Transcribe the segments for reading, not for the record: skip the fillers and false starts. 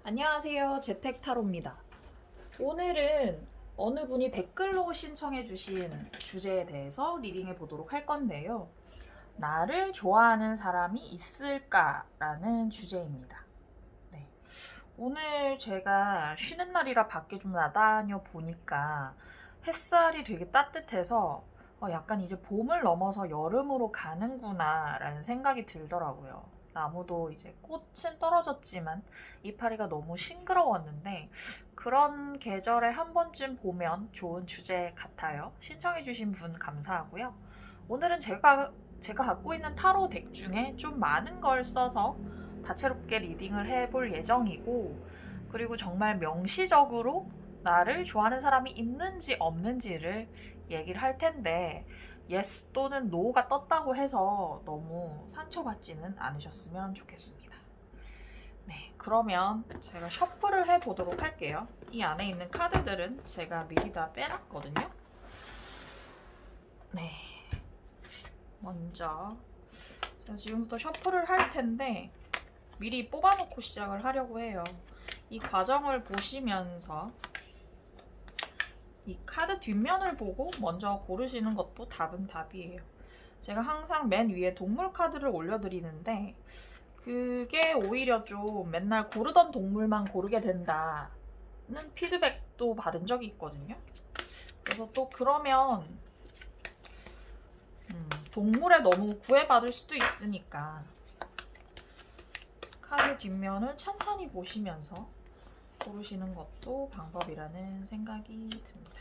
안녕하세요. 재택타로입니다. 오늘은 어느 분이 댓글로 신청해주신 주제에 대해서 리딩해 보도록 할 건데요. 나를 좋아하는 사람이 있을까라는 주제입니다. 네. 오늘 제가 쉬는 날이라 밖에 좀 나다녀 보니까 햇살이 되게 따뜻해서 약간 이제 봄을 넘어서 여름으로 가는구나 라는 생각이 들더라고요. 나무도 이제 꽃은 떨어졌지만 이파리가 너무 싱그러웠는데 그런 계절에 한 번쯤 보면 좋은 주제 같아요. 신청해주신 분 감사하고요. 오늘은 제가 갖고 있는 타로 덱 중에 좀 많은 걸 써서 다채롭게 리딩을 해볼 예정이고, 그리고 정말 명시적으로 나를 좋아하는 사람이 있는지 없는지를 얘기를 할 텐데, yes 또는 no가 떴다고 해서 너무 상처받지는 않으셨으면 좋겠습니다. 네, 그러면 제가 셔플을 해보도록 할게요. 이 안에 있는 카드들은 제가 미리 다 빼놨거든요. 네, 먼저 제가 지금부터 셔플을 할 텐데 미리 뽑아놓고 시작을 하려고 해요. 이 과정을 보시면서 이 카드 뒷면을 보고 먼저 고르시는 것도 답은 답이에요. 제가 항상 맨 위에 동물 카드를 올려드리는데 그게 오히려 좀 맨날 고르던 동물만 고르게 된다는 피드백도 받은 적이 있거든요. 그래서 또 그러면 동물에 너무 구애받을 수도 있으니까 카드 뒷면을 찬찬히 보시면서 고르시는 것도 방법이라는 생각이 듭니다.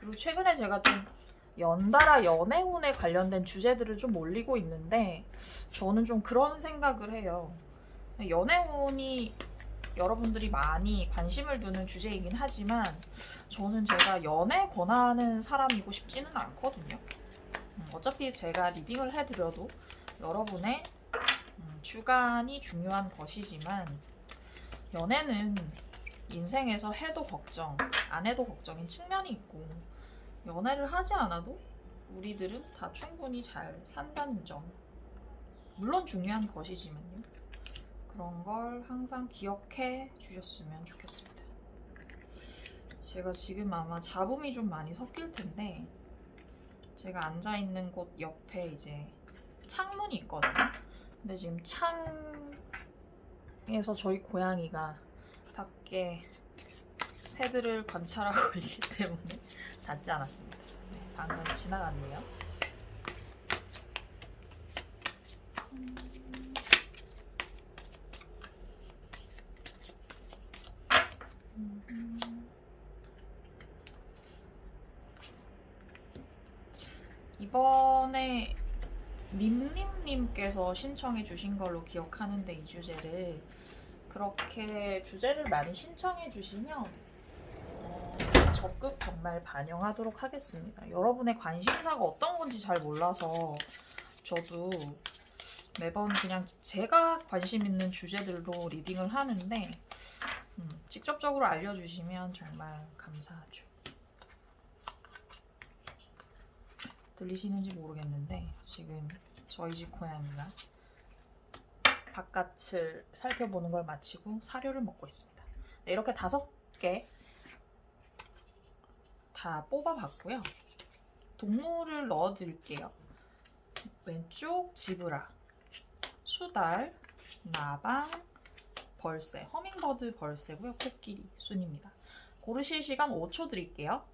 그리고 최근에 제가 좀 연달아 연애운에 관련된 주제들을 좀 올리고 있는데 저는 좀 그런 생각을 해요. 연애운이 여러분들이 많이 관심을 두는 주제이긴 하지만 저는 제가 연애 권하는 사람이고 싶지는 않거든요. 어차피 제가 리딩을 해드려도 여러분의 주관이 중요한 것이지만 연애는 인생에서 해도 걱정, 안 해도 걱정인 측면이 있고 연애를 하지 않아도 우리들은 다 충분히 잘 산다는 점, 물론 중요한 것이지만요. 그런 걸 항상 기억해 주셨으면 좋겠습니다. 제가 지금 아마 잡음이 좀 많이 섞일 텐데 제가 앉아있는 곳 옆에 이제 창문이 있거든요. 근데 지금 창에서 저희 고양이가 밖에 새들을 관찰하고 있기 때문에 닿지 않았습니다. 네, 방금 지나갔네요. 이번에 님님님께서 신청해 주신 걸로 기억하는데 이 주제를 그렇게 주제를 많이 신청해 주시면 적극 정말 반영하도록 하겠습니다. 여러분의 관심사가 어떤 건지 잘 몰라서 저도 매번 그냥 제가 관심 있는 주제들로 리딩을 하는데 직접적으로 알려주시면 정말 감사하죠. 들리시는지 모르겠는데 지금 저희 집 고양이가 바깥을 살펴보는 걸 마치고 사료를 먹고 있습니다. 네, 이렇게 5개 다 뽑아봤고요. 동물을 넣어드릴게요. 왼쪽 지브라, 수달, 나방, 벌새, 허밍버드 벌새고요. 코끼리 순입니다. 고르실 시간 5초 드릴게요.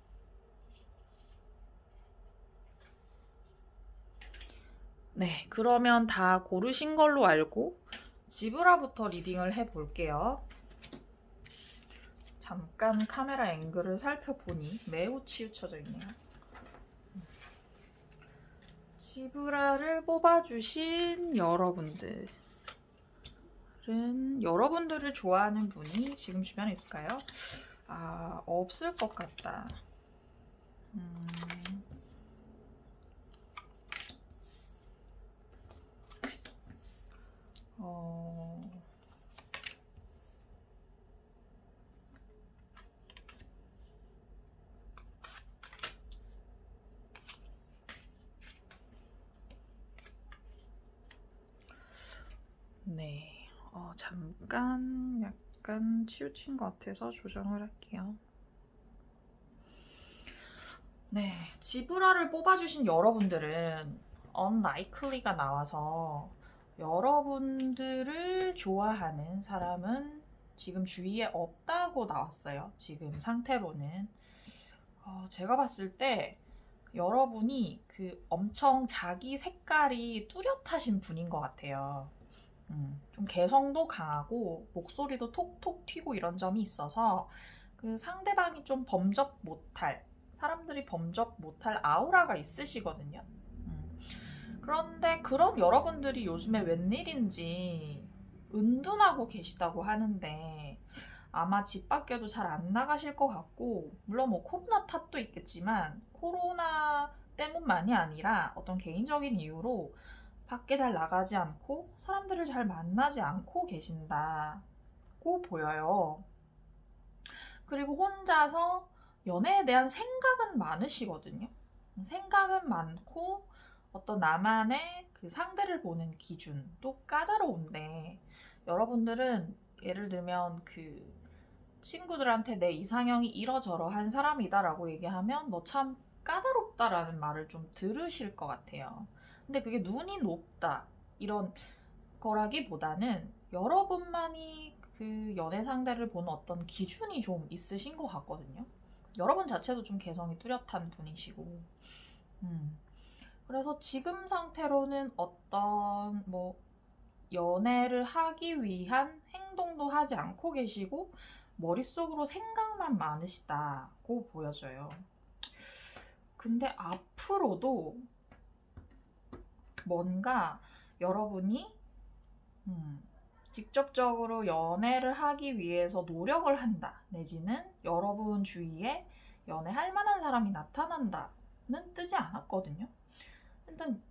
네, 그러면 다 고르신 걸로 알고 지브라부터 리딩을 해볼게요. 잠깐 카메라 앵글을 살펴보니 매우 치우쳐져 있네요. 지브라를 뽑아주신 여러분들은 여러분들을 좋아하는 분이 지금 주변에 있을까요? 아, 없을 것 같다. 네, 잠깐 약간 치우친 것 같아서 조정을 할게요. 네, 지브라를 뽑아주신 여러분들은 unlikely가 나와서 여러분들을 좋아하는 사람은 지금 주위에 없다고 나왔어요. 지금 상태로는. 제가 봤을 때 여러분이 그 엄청 자기 색깔이 뚜렷하신 분인 것 같아요. 좀 개성도 강하고 목소리도 톡톡 튀고 이런 점이 있어서 그 상대방이 좀 범접 못할, 사람들이 범접 못할 아우라가 있으시거든요. 그런데 그런 여러분들이 요즘에 웬일인지 은둔하고 계시다고 하는데 아마 집 밖에도 잘 안 나가실 것 같고, 물론 뭐 코로나 탓도 있겠지만 코로나 때문만이 아니라 어떤 개인적인 이유로 밖에 잘 나가지 않고 사람들을 잘 만나지 않고 계신다고 보여요. 그리고 혼자서 연애에 대한 생각은 많으시거든요. 생각은 많고 어떤 나만의 그 상대를 보는 기준도 까다로운데, 여러분들은 예를 들면 그 친구들한테 내 이상형이 이러저러한 사람이다라고 얘기하면 너 참 까다롭다라는 말을 좀 들으실 것 같아요. 근데 그게 눈이 높다 이런 거라기보다는 여러분만이 그 연애 상대를 보는 어떤 기준이 좀 있으신 것 같거든요. 여러분 자체도 좀 개성이 뚜렷한 분이시고. 그래서 지금 상태로는 어떤 뭐 연애를 하기 위한 행동도 하지 않고 계시고 머릿속으로 생각만 많으시다고 보여져요. 근데 앞으로도 뭔가 여러분이 직접적으로 연애를 하기 위해서 노력을 한다, 내지는 여러분 주위에 연애할 만한 사람이 나타난다는 뜨지 않았거든요. 일단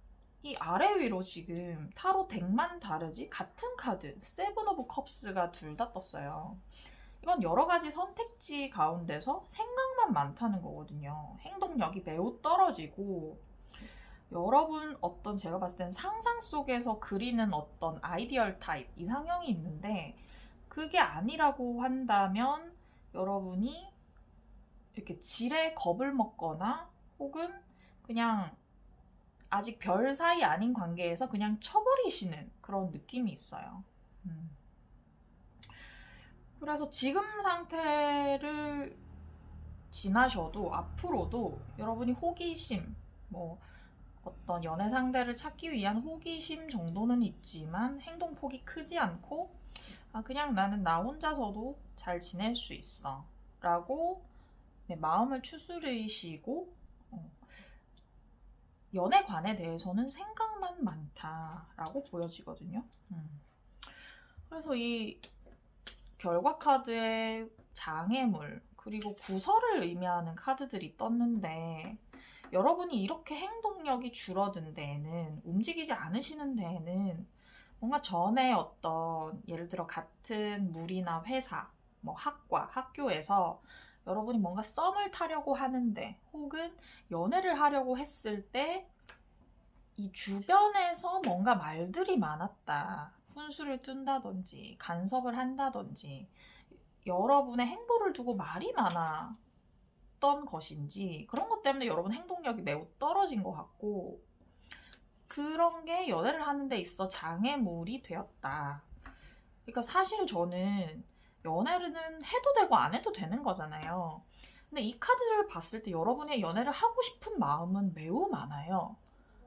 이 아래 위로 지금 타로 덱만 다르지 같은 카드 세븐 오브 컵스가 둘 다 떴어요. 이건 여러 가지 선택지 가운데서 생각만 많다는 거거든요. 행동력이 매우 떨어지고, 여러분 어떤 제가 봤을 땐 상상 속에서 그리는 어떤 아이디얼 타입, 이상형이 있는데 그게 아니라고 한다면 여러분이 이렇게 지레 겁을 먹거나 혹은 그냥 아직 별 사이 아닌 관계에서 그냥 쳐버리시는 그런 느낌이 있어요. 그래서 지금 상태를 지나셔도 앞으로도 여러분이 호기심, 뭐 어떤 연애 상대를 찾기 위한 호기심 정도는 있지만 행동폭이 크지 않고 그냥 나는 나 혼자서도 잘 지낼 수 있어 라고 마음을 추스리시고 연애관에 대해서는 생각만 많다라고 보여지거든요. 그래서 이 결과 카드에 장애물 그리고 구설을 의미하는 카드들이 떴는데, 여러분이 이렇게 행동력이 줄어든 데에는, 움직이지 않으시는 데에는 뭔가 전에 어떤 예를 들어 같은 무리나 회사, 뭐 학과, 학교에서 여러분이 뭔가 썸을 타려고 하는데 혹은 연애를 하려고 했을 때 이 주변에서 뭔가 말들이 많았다. 훈수를 둔다든지 간섭을 한다든지 여러분의 행보를 두고 말이 많았던 것인지, 그런 것 때문에 여러분 행동력이 매우 떨어진 것 같고, 그런 게 연애를 하는 데 있어 장애물이 되었다. 그러니까 사실 저는 연애는 해도 되고 안 해도 되는 거잖아요. 근데 이 카드를 봤을 때 여러분의 연애를 하고 싶은 마음은 매우 많아요.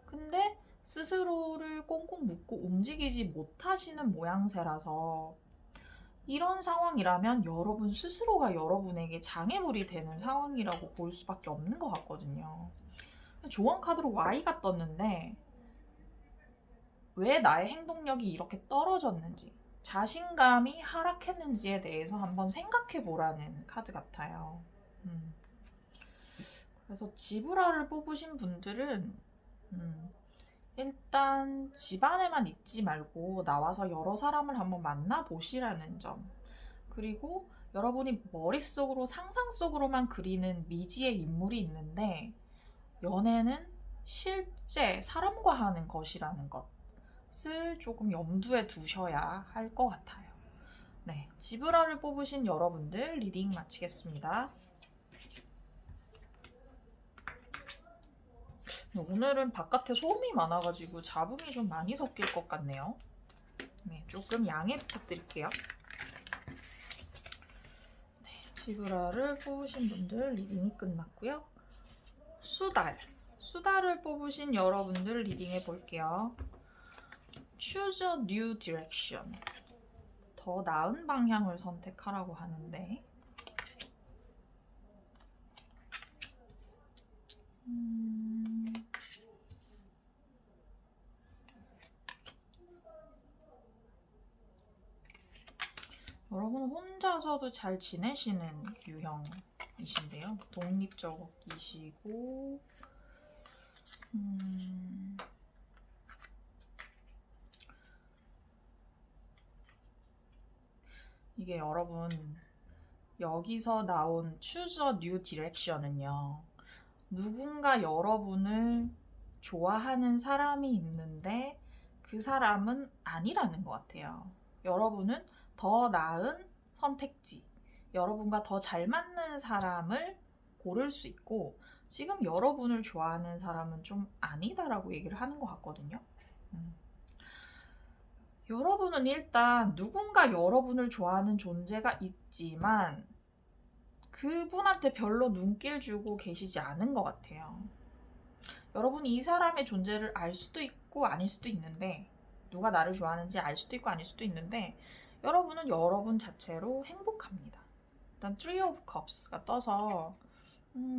근데 스스로를 꽁꽁 묶고 움직이지 못하시는 모양새라서, 이런 상황이라면 여러분 스스로가 여러분에게 장애물이 되는 상황이라고 볼 수밖에 없는 것 같거든요. 조언 카드로 Y가 떴는데 왜 나의 행동력이 이렇게 떨어졌는지, 자신감이 하락했는지에 대해서 한번 생각해 보라는 카드 같아요. 그래서 지브라를 뽑으신 분들은 일단 집안에만 있지 말고 나와서 여러 사람을 한번 만나보시라는 점, 그리고 여러분이 머릿속으로 상상 속으로만 그리는 미지의 인물이 있는데 연애는 실제 사람과 하는 것이라는 것을 조금 염두에 두셔야 할 것 같아요. 네, 지브라를 뽑으신 여러분들 리딩 마치겠습니다. 오늘은 바깥에 소음이 많아가지고 잡음이 좀 많이 섞일 것 같네요. 네, 조금 양해 부탁드릴게요. 네, 지브라를 뽑으신 분들 리딩이 끝났고요. 수달을 뽑으신 여러분들 리딩해 볼게요. Choose a new direction. 더 나은 방향을 선택하라고 하는데 여러분 혼자서도 잘 지내시는 유형이신데요. 독립적이시고 이게 여러분 여기서 나온 Choose a New Direction은요. 누군가 여러분을 좋아하는 사람이 있는데 그 사람은 아니라는 것 같아요. 여러분은 더 나은 선택지, 여러분과 더 잘 맞는 사람을 고를 수 있고 지금 여러분을 좋아하는 사람은 좀 아니다라고 얘기를 하는 것 같거든요. 여러분은 일단 누군가 여러분을 좋아하는 존재가 있지만 그분한테 별로 눈길 주고 계시지 않은 것 같아요. 여러분이 이 사람의 존재를 알 수도 있고 아닐 수도 있는데 누가 나를 좋아하는지 알 수도 있고 아닐 수도 있는데 여러분은 여러분 자체로 행복합니다. 일단 Three of Cups가 떠서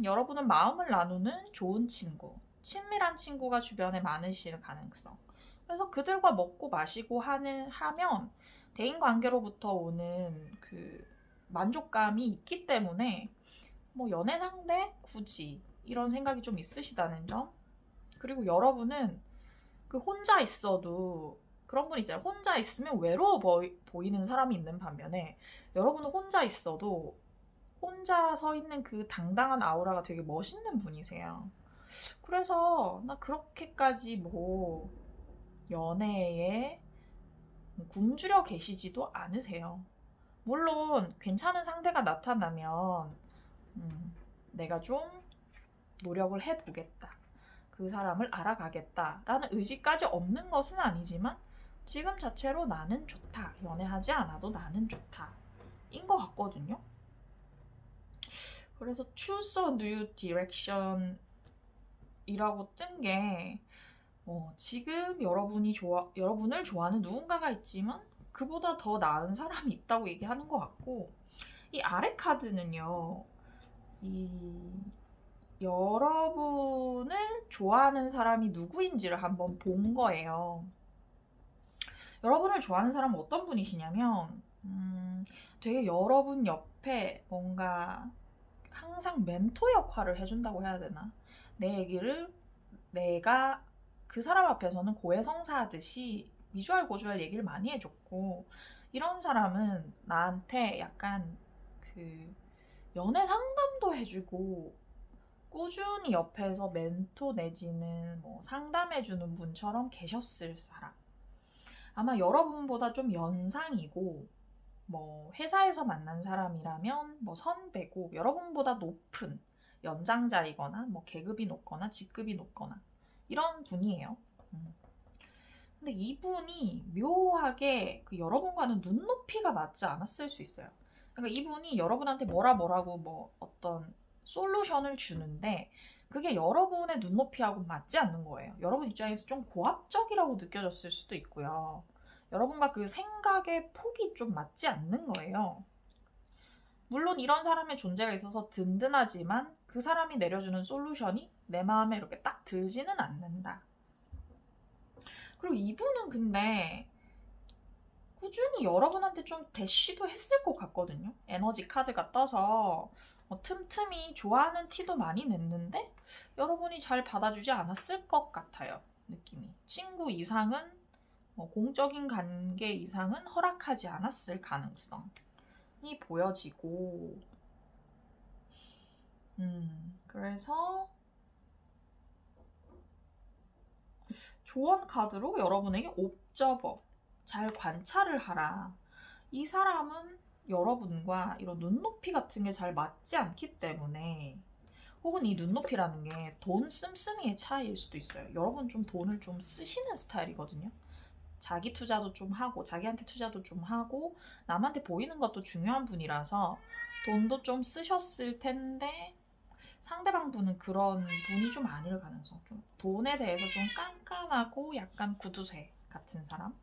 여러분은 마음을 나누는 좋은 친구, 친밀한 친구가 주변에 많으실 가능성. 그래서 그들과 먹고 마시고 하면 대인관계로부터 오는 그 만족감이 있기 때문에 뭐 연애 상대 굳이 이런 생각이 좀 있으시다는 점. 그리고 여러분은 그 혼자 있어도 그런 분 있잖아요. 혼자 있으면 외로워 보이는 사람이 있는 반면에 여러분은 혼자 있어도 혼자 서 있는 그 당당한 아우라가 되게 멋있는 분이세요. 그래서 나 그렇게까지 뭐 연애에 굶주려 계시지도 않으세요. 물론 괜찮은 상대가 나타나면 내가 좀 노력을 해보겠다. 그 사람을 알아가겠다라는 의지까지 없는 것은 아니지만 지금 자체로 나는 좋다. 연애하지 않아도 나는 좋다. 인 것 같거든요. 그래서 choose a new direction 이라고 뜬 게 지금 여러분을 좋아하는 누군가가 있지만 그보다 더 나은 사람이 있다고 얘기하는 것 같고 이 아래 카드는요. 여러분을 좋아하는 사람이 누구인지를 한번 본 거예요. 여러분을 좋아하는 사람은 어떤 분이시냐면 되게 여러분 옆에 뭔가 항상 멘토 역할을 해준다고 해야 되나? 내 얘기를 내가 그 사람 앞에서는 고해성사하듯이 미주알 고주알 얘기를 많이 해줬고 이런 사람은 나한테 약간 그 연애 상담도 해주고 꾸준히 옆에서 멘토 내지는 뭐 상담해주는 분처럼 계셨을 사람. 아마 여러분보다 좀 연상이고 뭐 회사에서 만난 사람이라면 뭐 선배고 여러분보다 높은 연장자이거나 뭐 계급이 높거나 직급이 높거나 이런 분이에요. 근데 이분이 묘하게 그 여러분과는 눈높이가 맞지 않았을 수 있어요. 그러니까 이분이 여러분한테 뭐라고 뭐 어떤 솔루션을 주는데 그게 여러분의 눈높이하고 맞지 않는 거예요. 여러분 입장에서 좀 고압적이라고 느껴졌을 수도 있고요. 여러분과 그 생각의 폭이 좀 맞지 않는 거예요. 물론 이런 사람의 존재가 있어서 든든하지만 그 사람이 내려주는 솔루션이 내 마음에 이렇게 딱 들지는 않는다. 그리고 이분은 근데 꾸준히 여러분한테 좀 대시도 했을 것 같거든요. 에너지 카드가 떠서 틈틈이 좋아하는 티도 많이 냈는데 여러분이 잘 받아주지 않았을 것 같아요. 느낌이. 친구 이상은 공적인 관계 이상은 허락하지 않았을 가능성이 보여지고 그래서 조언 카드로 여러분에게 옵저버 잘 관찰을 하라. 이 사람은 여러분과 이런 눈높이 같은 게 잘 맞지 않기 때문에, 혹은 이 눈높이라는 게 돈 씀씀이의 차이일 수도 있어요. 여러분 좀 돈을 좀 쓰시는 스타일이거든요. 자기 투자도 좀 하고 자기한테 투자도 좀 하고 남한테 보이는 것도 중요한 분이라서 돈도 좀 쓰셨을 텐데, 상대방 분은 그런 분이 좀 아닐 가능성. 좀 돈에 대해서 좀 깐깐하고 약간 구두쇠 같은 사람,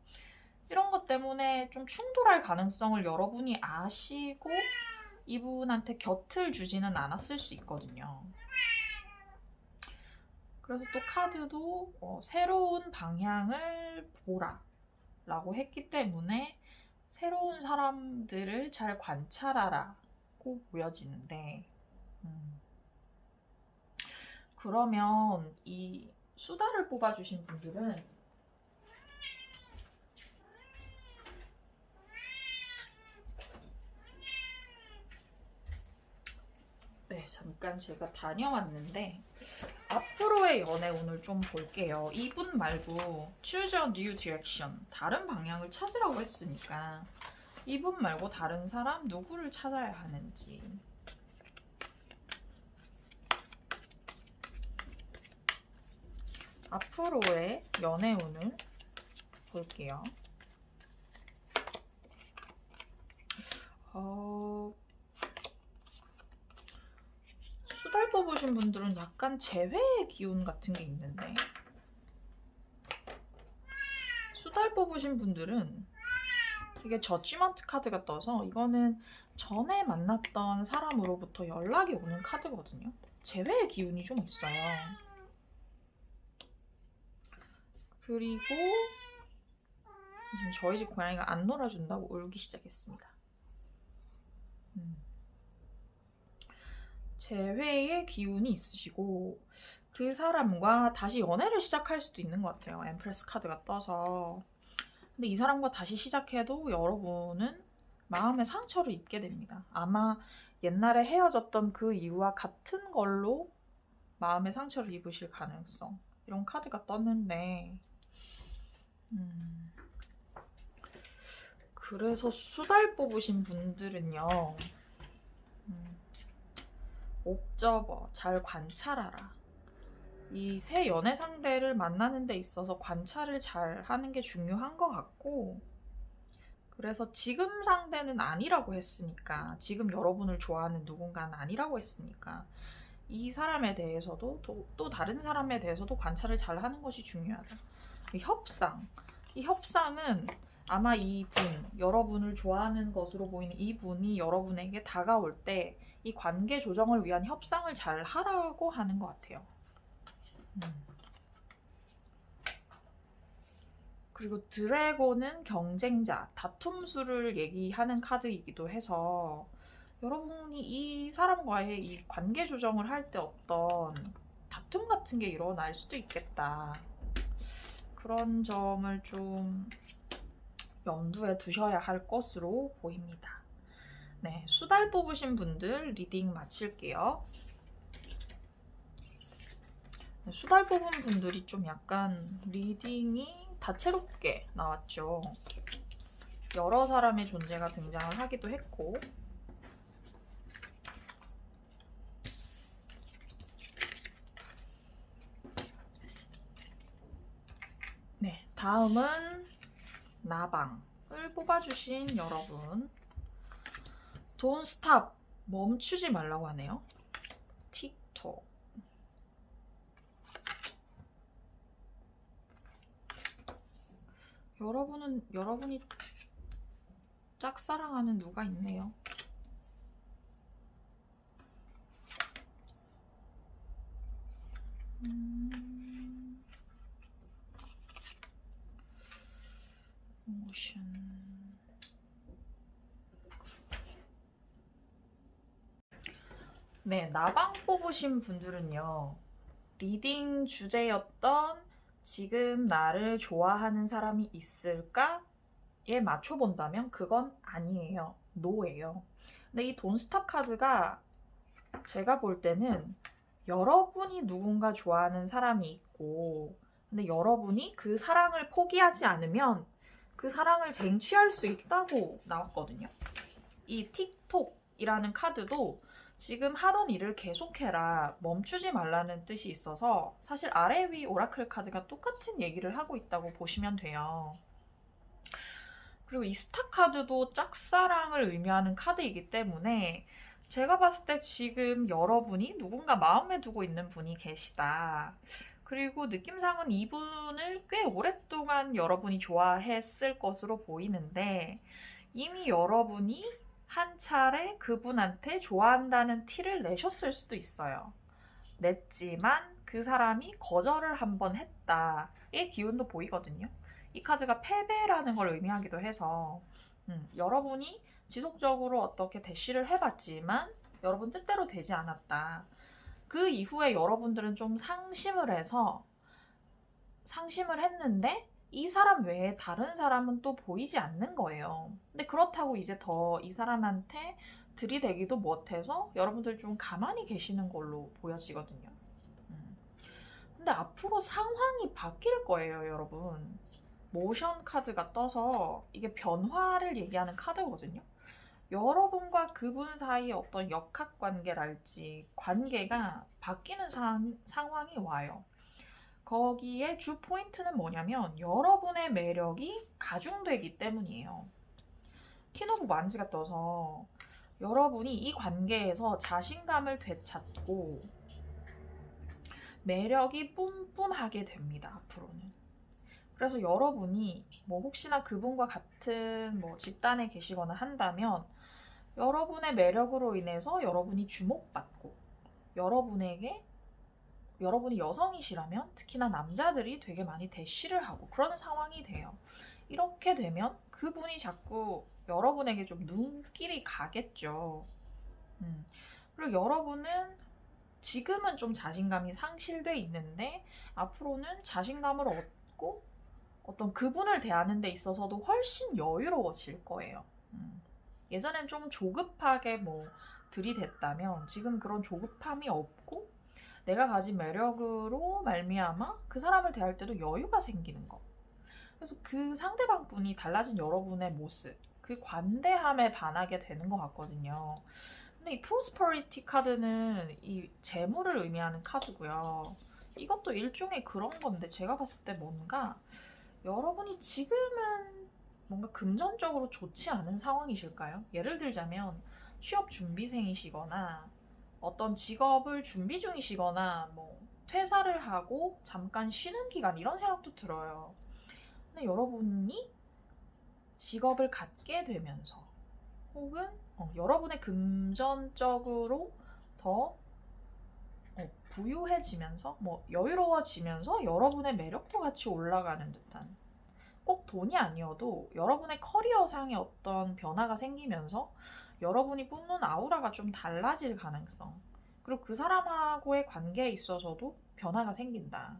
이런 것 때문에 좀 충돌할 가능성을 여러분이 아시고 이분한테 곁을 주지는 않았을 수 있거든요. 그래서 또 카드도 새로운 방향을 보라 라고 했기 때문에 새로운 사람들을 잘 관찰하라고 보여지는데, 그러면 이 수다를 뽑아주신 분들은, 네, 잠깐 제가 다녀왔는데 앞으로의 연애 오늘 좀 볼게요. 이분 말고 choose a new direction, 다른 방향을 찾으라고 했으니까 이분 말고 다른 사람 누구를 찾아야 하는지. 앞으로의 연애 운을 볼게요. 수달 뽑으신 분들은 약간 재회의 기운 같은 게 있는데, 수달 뽑으신 분들은 이게 저지먼트 카드가 떠서 이거는 전에 만났던 사람으로부터 연락이 오는 카드거든요. 재회의 기운이 좀 있어요. 그리고 지금 저희 집 고양이가 안 놀아준다고 울기 시작했습니다. 재회의 기운이 있으시고 그 사람과 다시 연애를 시작할 수도 있는 것 같아요. 엠프레스 카드가 떠서. 근데 이 사람과 다시 시작해도 여러분은 마음의 상처를 입게 됩니다. 아마 옛날에 헤어졌던 그 이유와 같은 걸로 마음의 상처를 입으실 가능성, 이런 카드가 떴는데, 그래서 수달 뽑으신 분들은요, 옵저버, 잘 관찰하라. 이 새 연애 상대를 만나는 데 있어서 관찰을 잘 하는 게 중요한 것 같고, 그래서 지금 상대는 아니라고 했으니까, 지금 여러분을 좋아하는 누군가는 아니라고 했으니까 이 사람에 대해서도 또 다른 사람에 대해서도 관찰을 잘 하는 것이 중요하다. 이 협상은 아마 이분, 여러분을 좋아하는 것으로 보이는 이분이 여러분에게 다가올 때 이 관계 조정을 위한 협상을 잘 하라고 하는 것 같아요. 그리고 드래곤은 경쟁자, 다툼수를 얘기하는 카드이기도 해서 여러분이 이 사람과의 이 관계 조정을 할 때 어떤 다툼 같은 게 일어날 수도 있겠다. 그런 점을 좀 염두에 두셔야 할 것으로 보입니다. 네, 수달 뽑으신 분들 리딩 마칠게요. 네, 수달 뽑은 분들이 좀 약간 리딩이 다채롭게 나왔죠. 여러 사람의 존재가 등장을 하기도 했고, 네, 다음은 나방을 뽑아주신 여러분. Don't stop, 멈추지 말라고 하네요. 틱톡. 여러분이 짝사랑하는 누가 있네요. 모션. 네, 나방 뽑으신 분들은요, 리딩 주제였던 지금 나를 좋아하는 사람이 있을까에 맞춰본다면 그건 아니에요. 노예요. 근데 이 돈스탑 카드가 제가 볼 때는 여러분이 누군가 좋아하는 사람이 있고, 근데 여러분이 그 사랑을 포기하지 않으면 그 사랑을 쟁취할 수 있다고 나왔거든요. 이 틱톡이라는 카드도 지금 하던 일을 계속해라, 멈추지 말라는 뜻이 있어서 사실 아래 위 오라클 카드가 똑같은 얘기를 하고 있다고 보시면 돼요. 그리고 이 스타 카드도 짝사랑을 의미하는 카드이기 때문에 제가 봤을 때 지금 여러분이 누군가 마음에 두고 있는 분이 계시다. 그리고 느낌상은 이분을 꽤 오랫동안 여러분이 좋아했을 것으로 보이는데 이미 여러분이 한 차례 그분한테 좋아한다는 티를 내셨을 수도 있어요. 냈지만 그 사람이 거절을 한번 했다의 기운도 보이거든요. 이 카드가 패배라는 걸 의미하기도 해서 여러분이 지속적으로 어떻게 대시를 해봤지만 여러분 뜻대로 되지 않았다. 그 이후에 여러분들은 좀 상심을 했는데 이 사람 외에 다른 사람은 또 보이지 않는 거예요. 근데 그렇다고 이제 더 이 사람한테 들이대기도 못해서 여러분들 좀 가만히 계시는 걸로 보여지거든요. 근데 앞으로 상황이 바뀔 거예요, 여러분. 모션 카드가 떠서 이게 변화를 얘기하는 카드거든요. 여러분과 그분 사이의 어떤 역학관계랄지 관계가 바뀌는 상황이 와요. 거기에 주 포인트는 뭐냐면 여러분의 매력이 가중되기 때문이에요. 퀸 오브 완즈가 떠서 여러분이 이 관계에서 자신감을 되찾고 매력이 뿜뿜하게 됩니다, 앞으로는. 그래서 여러분이 뭐 혹시나 그분과 같은 뭐 집단에 계시거나 한다면 여러분의 매력으로 인해서 여러분이 주목받고 여러분이 여성이시라면 특히나 남자들이 되게 많이 대시를 하고 그런 상황이 돼요. 이렇게 되면 그분이 자꾸 여러분에게 좀 눈길이 가겠죠. 그리고 여러분은 지금은 좀 자신감이 상실돼 있는데 앞으로는 자신감을 얻고 어떤 그분을 대하는 데 있어서도 훨씬 여유로워질 거예요. 예전엔 좀 조급하게 뭐 들이댔다면 지금 그런 조급함이 없고 내가 가진 매력으로 말미암아 그 사람을 대할 때도 여유가 생기는 거. 그래서 그 상대방 분이 달라진 여러분의 모습, 그 관대함에 반하게 되는 것 같거든요. 근데 이 프로스퍼리티 카드는 이 재물을 의미하는 카드고요. 이것도 일종의 그런 건데 제가 봤을 때 뭔가 여러분이 지금은 뭔가 금전적으로 좋지 않은 상황이실까요? 예를 들자면 취업 준비생이시거나 어떤 직업을 준비 중이시거나 뭐 퇴사를 하고 잠깐 쉬는 기간 이런 생각도 들어요. 근데 여러분이 직업을 갖게 되면서 혹은 여러분의 금전적으로 더 부유해지면서 뭐 여유로워지면서 여러분의 매력도 같이 올라가는 듯한 꼭 돈이 아니어도 여러분의 커리어상의 어떤 변화가 생기면서 여러분이 뿜는 아우라가 좀 달라질 가능성 그리고 그 사람하고의 관계에 있어서도 변화가 생긴다.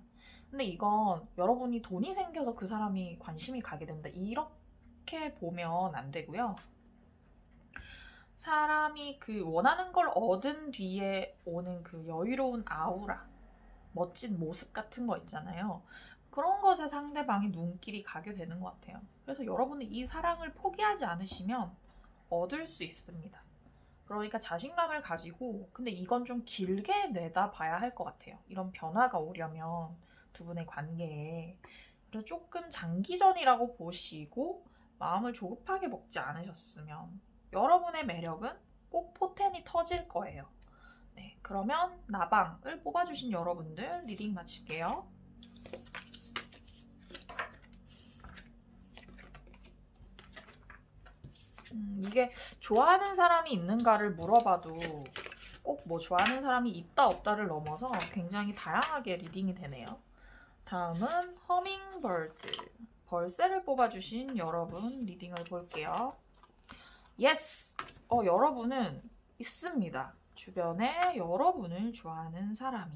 근데 이건 여러분이 돈이 생겨서 그 사람이 관심이 가게 된다. 이렇게 보면 안 되고요. 사람이 그 원하는 걸 얻은 뒤에 오는 그 여유로운 아우라, 멋진 모습 같은 거 있잖아요. 그런 것에 상대방이 눈길이 가게 되는 것 같아요. 그래서 여러분은 이 사랑을 포기하지 않으시면 얻을 수 있습니다. 그러니까 자신감을 가지고 근데 이건 좀 길게 내다봐야 할 것 같아요. 이런 변화가 오려면 두 분의 관계에 그래서 조금 장기전이라고 보시고 마음을 조급하게 먹지 않으셨으면 여러분의 매력은 꼭 포텐이 터질 거예요. 네, 그러면 나방을 뽑아주신 여러분들 리딩 마칠게요. 이게 좋아하는 사람이 있는가를 물어봐도 꼭 뭐 좋아하는 사람이 있다 없다를 넘어서 굉장히 다양하게 리딩이 되네요. 다음은 허밍버드 벌새를 뽑아주신 여러분 리딩을 볼게요. 예스! 여러분은 있습니다. 주변에 여러분을 좋아하는 사람이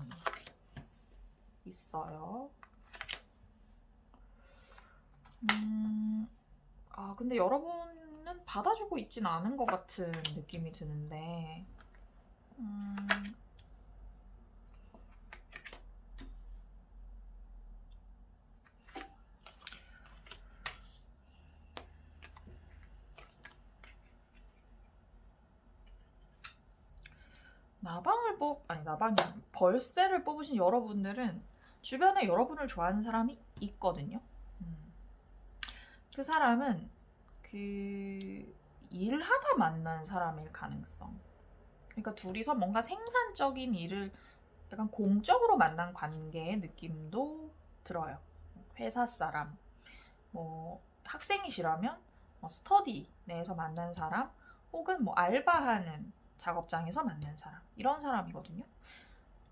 있어요. 근데 여러분은 받아주고 있진 않은 것 같은 느낌이 드는데 벌새를 뽑으신 여러분들은 주변에 여러분을 좋아하는 사람이 있거든요. 그 사람은 일하다 만난 사람일 가능성. 그러니까 둘이서 뭔가 생산적인 일을 약간 공적으로 만난 관계의 느낌도 들어요. 회사 사람, 뭐 학생이시라면 스터디 내에서 만난 사람, 혹은 뭐 알바하는 작업장에서 만난 사람, 이런 사람이거든요.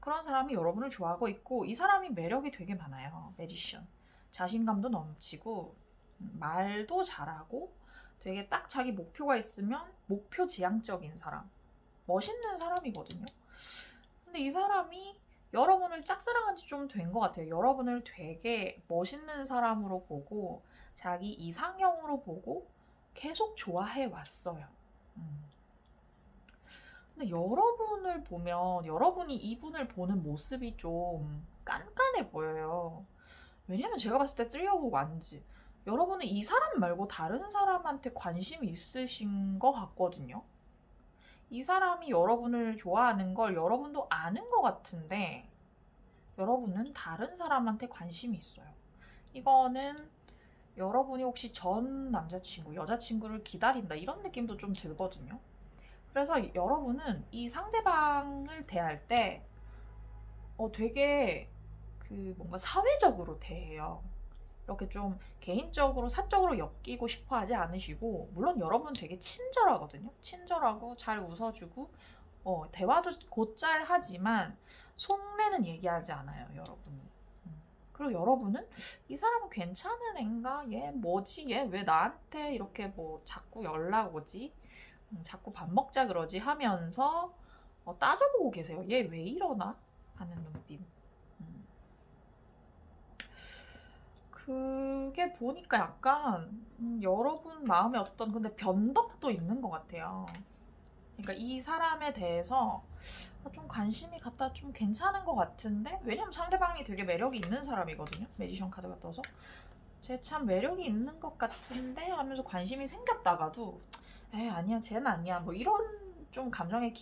그런 사람이 여러분을 좋아하고 있고, 이 사람이 매력이 되게 많아요. 매지션. 자신감도 넘치고 말도 잘하고 되게 딱 자기 목표가 있으면 목표 지향적인 사람, 멋있는 사람이거든요. 근데 이 사람이 여러분을 짝사랑한 지 좀 된 것 같아요. 여러분을 되게 멋있는 사람으로 보고 자기 이상형으로 보고 계속 좋아해 왔어요. 근데 여러분을 보면 여러분이 이분을 보는 모습이 좀 깐깐해 보여요. 왜냐면 제가 봤을 때 3of Wands, 여러분은 이 사람 말고 다른 사람한테 관심이 있으신 것 같거든요. 이 사람이 여러분을 좋아하는 걸 여러분도 아는 것 같은데 여러분은 다른 사람한테 관심이 있어요. 이거는 여러분이 혹시 전 남자친구, 여자친구를 기다린다 이런 느낌도 좀 들거든요. 그래서 여러분은 이 상대방을 대할 때 되게 뭔가 사회적으로 대해요. 이렇게 좀 개인적으로 사적으로 엮이고 싶어 하지 않으시고, 물론 여러분 되게 친절하거든요. 친절하고 잘 웃어주고 대화도 곧잘 하지만 속내는 얘기하지 않아요, 여러분이. 그리고 여러분은 이 사람은 괜찮은 앤가? 얘 뭐지? 얘 왜 나한테 이렇게 뭐 자꾸 연락 오지? 자꾸 밥 먹자 그러지? 하면서 따져보고 계세요. 얘 왜 이러나? 하는 눈빛. 그게 보니까 약간 여러분 마음에 근데 변덕도 있는 것 같아요. 그러니까 이 사람에 대해서 좀 관심이 갖다 좀 괜찮은 것 같은데, 왜냐면 상대방이 되게 매력이 있는 사람이거든요. 매지션 카드가 떠서 쟤 참 매력이 있는 것 같은데 하면서 관심이 생겼다가도 아니야 쟤는 아니야 뭐 이런 좀 감정의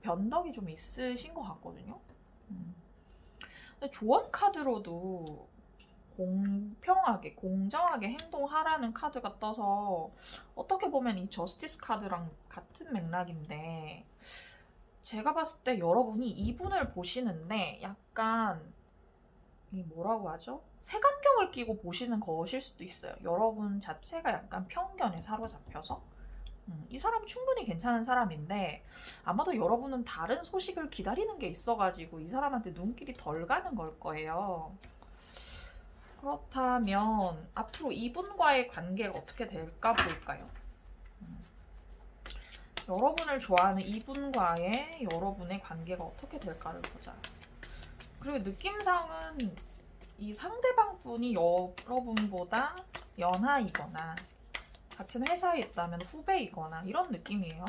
변덕이 좀 있으신 것 같거든요. 근데 조언 카드로도 공평하게, 공정하게 행동하라는 카드가 떠서 어떻게 보면 이 저스티스 카드랑 같은 맥락인데, 제가 봤을 때 여러분이 이분을 보시는데 약간 뭐라고 하죠? 색안경을 끼고 보시는 것일 수도 있어요. 여러분 자체가 약간 편견에 사로잡혀서 이 사람 충분히 괜찮은 사람인데 아마도 여러분은 다른 소식을 기다리는 게 있어가지고 이 사람한테 눈길이 덜 가는 걸 거예요. 그렇다면 앞으로 이분과의 관계가 어떻게 될까 볼까요? 여러분을 좋아하는 이분과의 여러분의 관계가 어떻게 될까를 보자. 그리고 느낌상은 이 상대방 분이 여러분보다 연하이거나 같은 회사에 있다면 후배이거나 이런 느낌이에요.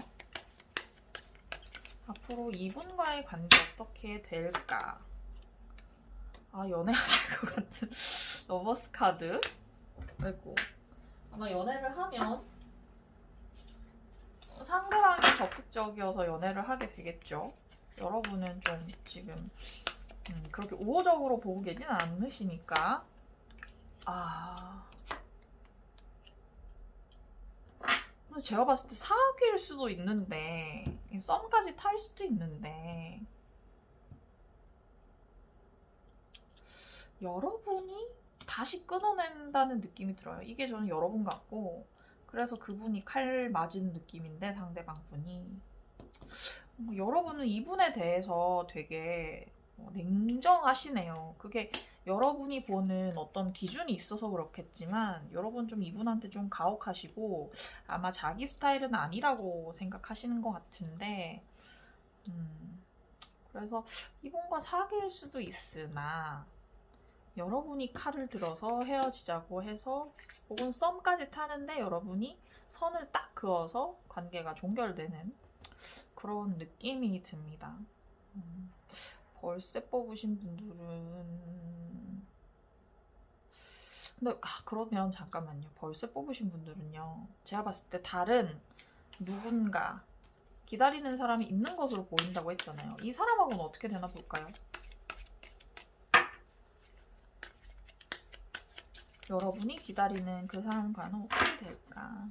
앞으로 이분과의 관계 어떻게 될까? 연애하실 것 같은 러버스 카드. 아이고. 아마 연애를 하면 상대방이 적극적이어서 연애를 하게 되겠죠. 여러분은 좀 지금 그렇게 우호적으로 보고 계진 않으시니까. 근데 제가 봤을 때 사귈 수도 있는데 썸까지 탈 수도 있는데 여러분이 다시 끊어낸다는 느낌이 들어요. 이게 저는 여러분 같고, 그래서 그분이 칼 맞은 느낌인데 상대방 분이 여러분은 이분에 대해서 되게 냉정하시네요. 그게 여러분이 보는 어떤 기준이 있어서 그렇겠지만 여러분 좀 이분한테 좀 가혹하시고 아마 자기 스타일은 아니라고 생각하시는 것 같은데, 그래서 이분과 사귈 수도 있으나 여러분이 칼을 들어서 헤어지자고 해서 혹은 썸까지 타는데 여러분이 선을 딱 그어서 관계가 종결되는 그런 느낌이 듭니다. 벌새 뽑으신 분들은 근데 그러면 잠깐만요. 벌새 뽑으신 분들은요, 제가 봤을 때 다른 누군가 기다리는 사람이 있는 것으로 보인다고 했잖아요. 이 사람하고는 어떻게 되나 볼까요? 여러분이 기다리는 그 사람과는 어떻게 될까?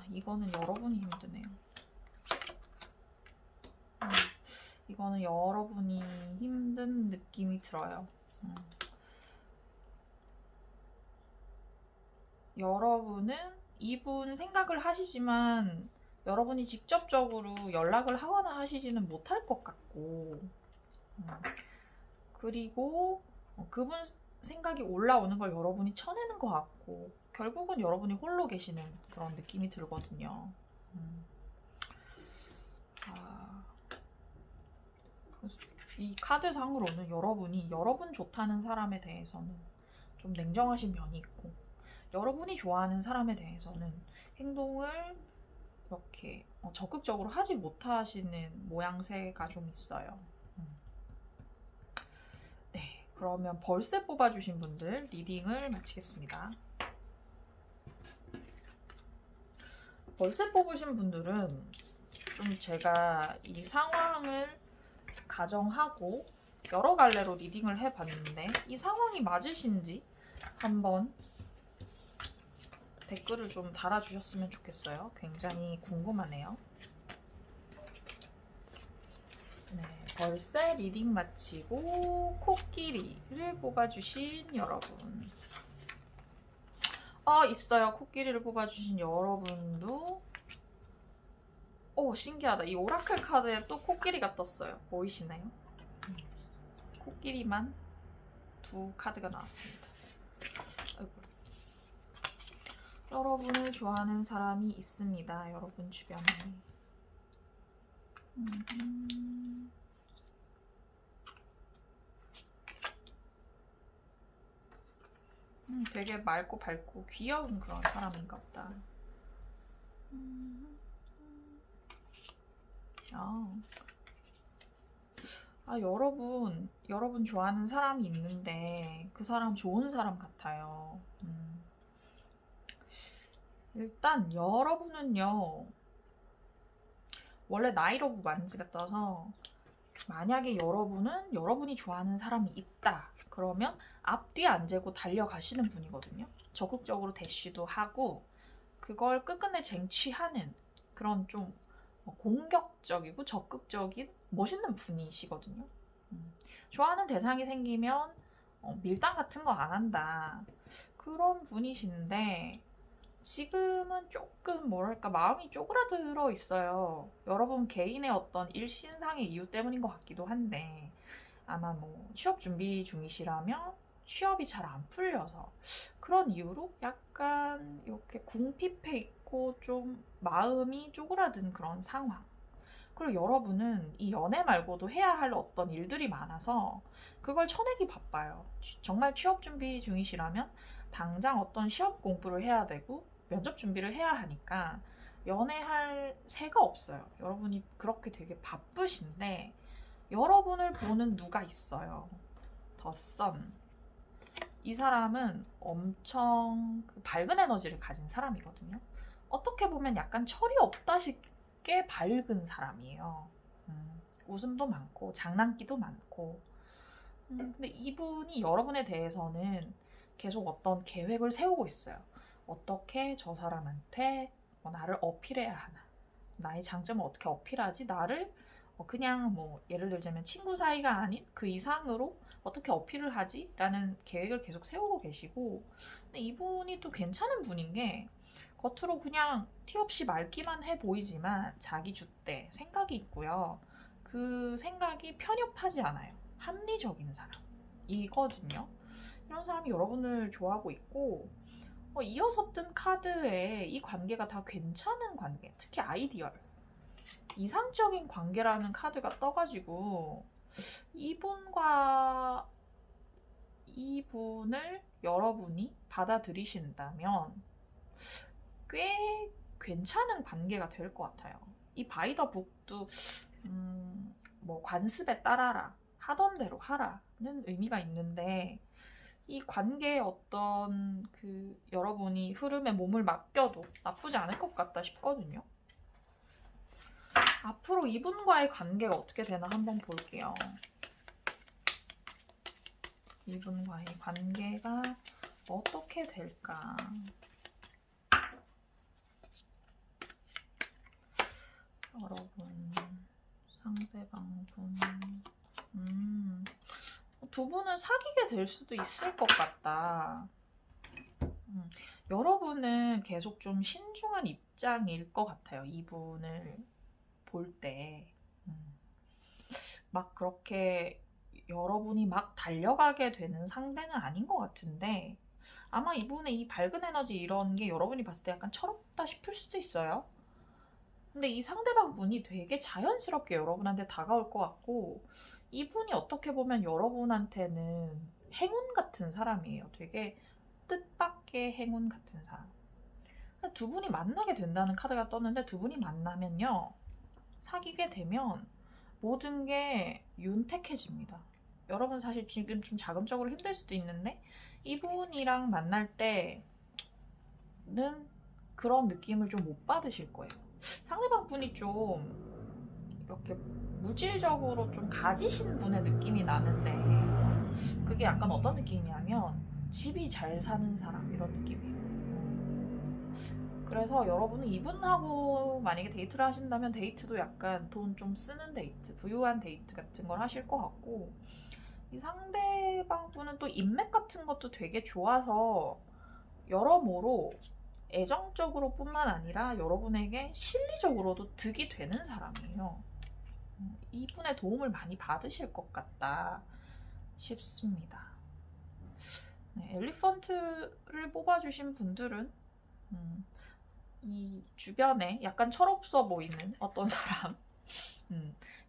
이거는 여러분이 힘드네요. 이거는 여러분이 힘든 느낌이 들어요. 여러분은 이분 생각을 하시지만 여러분이 직접적으로 연락을 하거나 하시지는 못할 것 같고, 그리고 그분 생각이 올라오는 걸 여러분이 쳐내는 것 같고, 결국은 여러분이 홀로 계시는 그런 느낌이 들거든요. 이 카드상으로는 여러분이 여러분 좋다는 사람에 대해서는 좀 냉정하신 면이 있고, 여러분이 좋아하는 사람에 대해서는 행동을 이렇게 적극적으로 하지 못하시는 모양새가 좀 있어요. 네, 그러면 벌새 뽑아주신 분들 리딩을 마치겠습니다. 벌새 뽑으신 분들은 좀 제가 이 상황을 가정하고 여러 갈래로 리딩을 해봤는데 이 상황이 맞으신지 한번 댓글을 좀 달아주셨으면 좋겠어요. 굉장히 궁금하네요. 네, 벌새 리딩 마치고 코끼리를 뽑아주신 여러분. 있어요. 코끼리를 뽑아주신 여러분도. 오, 신기하다. 이 오라클 카드에 또 코끼리가 떴어요. 보이시나요? 코끼리만 두 카드가 나왔습니다. 아이고. 여러분을 좋아하는 사람이 있습니다. 여러분 주변에. 되게 맑고 밝고 귀여운 그런 사람인가 보다. 여러분 좋아하는 사람이 있는데 그 사람 좋은 사람 같아요. 일단 여러분은요, 원래 나이로 만지가 떠서 만약에 여러분은 여러분이 좋아하는 사람이 있다 그러면 앞뒤 안 재고 달려가시는 분이거든요. 적극적으로 대쉬도 하고 그걸 끝끝내 쟁취하는 그런 좀 공격적이고 적극적인 멋있는 분이시거든요. 좋아하는 대상이 생기면 밀당 같은 거 안 한다 그런 분이신데 지금은 조금 뭐랄까 마음이 쪼그라들어 있어요. 여러분 개인의 어떤 일신상의 이유 때문인 것 같기도 한데 아마 뭐 취업 준비 중이시라면 취업이 잘 안 풀려서 그런 이유로 약간 이렇게 궁핍해 있고 좀 마음이 쪼그라든 그런 상황. 그리고 여러분은 이 연애 말고도 해야 할 어떤 일들이 많아서 그걸 쳐내기 바빠요. 정말 취업 준비 중이시라면 당장 어떤 시험 공부를 해야 되고 면접 준비를 해야 하니까 연애할 새가 없어요. 여러분이 그렇게 되게 바쁘신데 여러분을 보는 누가 있어요. 더 선. 이 사람은 엄청 밝은 에너지를 가진 사람이거든요. 어떻게 보면 약간 철이 없다 싶게 밝은 사람이에요. 웃음도 많고 장난기도 많고. 근데 이분이 여러분에 대해서는 계속 어떤 계획을 세우고 있어요. 어떻게 저 사람한테 나를 어필해야 하나? 나의 장점을 어떻게 어필하지? 나를 그냥 뭐 예를 들자면 친구 사이가 아닌 그 이상으로 어떻게 어필을 하지? 라는 계획을 계속 세우고 계시고, 근데 이분이 또 괜찮은 분인 게 겉으로 그냥 티 없이 맑기만 해 보이지만 자기 줏대 생각이 있고요. 그 생각이 편협하지 않아요. 합리적인 사람이거든요. 이런 사람이 여러분을 좋아하고 있고 이어서 뜬 카드에 이 관계가 다 괜찮은 관계, 특히 아이디얼, 이상적인 관계라는 카드가 떠가지고 이분과 이분을 여러분이 받아들이신다면 꽤 괜찮은 관계가 될 것 같아요. 이 바이 더 북도 뭐 관습에 따라라, 하던 대로 하라는 의미가 있는데 이 관계에 어떤 그 여러분이 흐름에 몸을 맡겨도 나쁘지 않을 것 같다 싶거든요. 앞으로 이분과의 관계가 어떻게 되나 한번 볼게요. 이분과의 관계가 어떻게 될까? 여러분, 상대방분. 두 분은 사귀게 될 수도 있을 것 같다. 여러분은 계속 좀 신중한 입장일 것 같아요. 이분을 볼 때. 막 그렇게 여러분이 막 달려가게 되는 상대는 아닌 것 같은데, 아마 이분의 이 밝은 에너지 이런 게 여러분이 봤을 때 약간 철없다 싶을 수도 있어요. 근데 이 상대방 분이 되게 자연스럽게 여러분한테 다가올 것 같고, 이분이 어떻게 보면 여러분한테는 행운 같은 사람이에요. 되게 뜻밖의 행운 같은 사람. 두 분이 만나게 된다는 카드가 떴는데, 두 분이 만나면요, 사귀게 되면 모든 게 윤택해집니다. 여러분 사실 지금 좀 자금적으로 힘들 수도 있는데, 이분이랑 만날 때는 그런 느낌을 좀 못 받으실 거예요. 상대방 분이 좀 이렇게 무질적으로 좀 가지신 분의 느낌이 나는데, 그게 약간 어떤 느낌이냐면 집이 잘 사는 사람 이런 느낌이에요. 그래서 여러분은 이분하고 만약에 데이트를 하신다면 데이트도 약간 돈 좀 쓰는 데이트, 부유한 데이트 같은 걸 하실 것 같고, 이 상대방 분은 또 인맥 같은 것도 되게 좋아서 여러모로 애정적으로 뿐만 아니라 여러분에게 실리적으로도 득이 되는 사람이에요. 이분의 도움을 많이 받으실 것 같다 싶습니다. 네, 엘리펀트를 뽑아주신 분들은 이 주변에 약간 철없어 보이는 어떤 사람,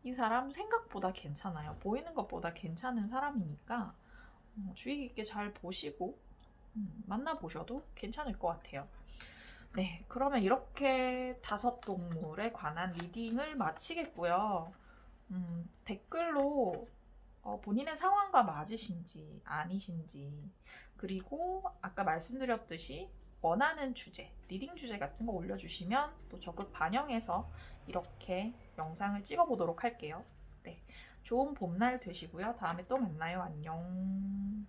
이 사람 생각보다 괜찮아요. 보이는 것보다 괜찮은 사람이니까 주의 깊게 잘 보시고 만나보셔도 괜찮을 것 같아요. 네, 그러면 이렇게 5동물에 관한 리딩을 마치겠고요. 댓글로 본인의 상황과 맞으신지 아니신지, 그리고 아까 말씀드렸듯이 원하는 주제, 리딩 주제 같은 거 올려주시면 또 적극 반영해서 이렇게 영상을 찍어보도록 할게요. 네, 좋은 봄날 되시고요. 다음에 또 만나요. 안녕.